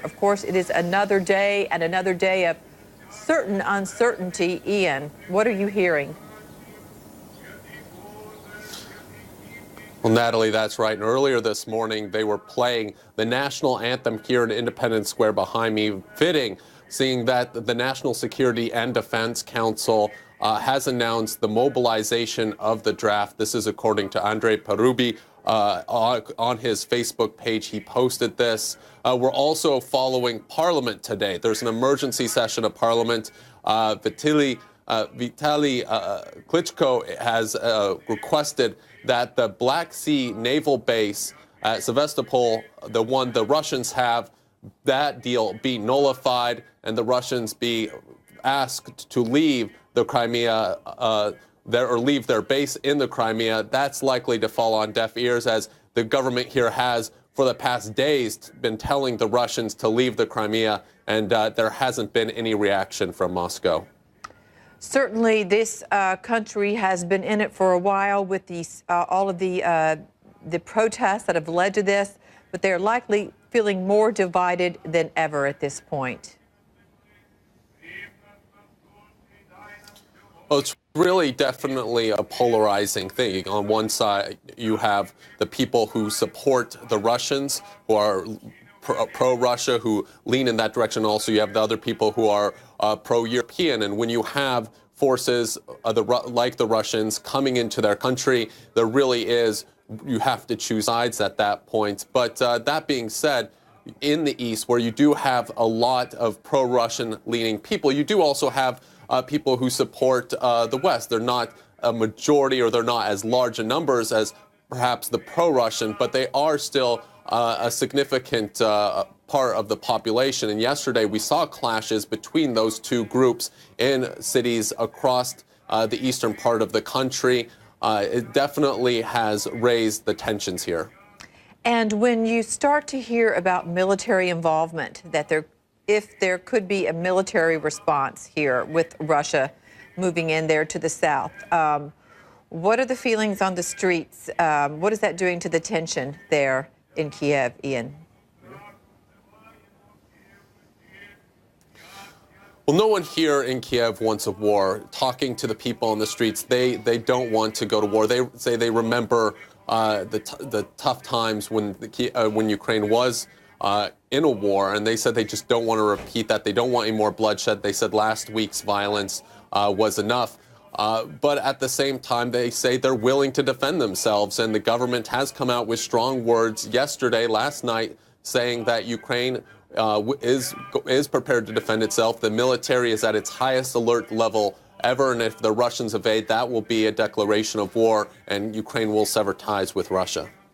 Of course, it is another day and another day of certain uncertainty. Ian, what are you hearing? Well, Natalie, that's right. And earlier this morning, they were playing the national anthem here in Independence Square behind me, fitting, seeing that the National Security and Defense Council has announced the mobilization of the draft. This is according to Andre Parubi. On his Facebook page, he posted this. We're also following Parliament today. There's an emergency session of Parliament. Vitaly Klitschko has requested that the Black Sea naval base at Sevastopol, the one the Russians have, that deal be nullified and the Russians be asked to leave the Crimea or leave their base in the Crimea. That's likely to fall on deaf ears, as the government here has for the past days been telling the Russians to leave the Crimea, and there hasn't been any reaction from Moscow. Certainly, this country has been in it for a while with these all of the protests that have led to this, but they're likely feeling more divided than ever at this point. Well, it's really definitely a polarizing thing. On one side, you have the people who support the Russians, who are pro-Russia, who lean in that direction. Also, you have the other people who are pro-European. And when you have forces like the Russians coming into their country, there really is, you have to choose sides at that point. But that being said, in the East, where you do have a lot of pro-Russian leaning people, you do also have people who support the West. They're not a majority, or they're not as large in numbers as perhaps the pro-Russian, but they are still a significant part of the population. And yesterday we saw clashes between those two groups in cities across the eastern part of the country. It definitely has raised the tensions here. And when you start to hear about military involvement, that if there could be a military response here with Russia moving in there to the south, what are the feelings on the streets? What is that doing to the tension there in Kiev, Ian? Well, no one here in Kiev wants a war. Talking to the people on the streets, they don't want to go to war. They say they remember the tough times when Ukraine was in a war, and they said they just don't want to repeat that. They don't want any more bloodshed. They said last week's violence was enough. But at the same time, they say they're willing to defend themselves, and the government has come out with strong words last night, saying that Ukraine is prepared to defend itself. The military is at its highest alert level ever, and if the Russians evade, that will be a declaration of war, and Ukraine will sever ties with Russia.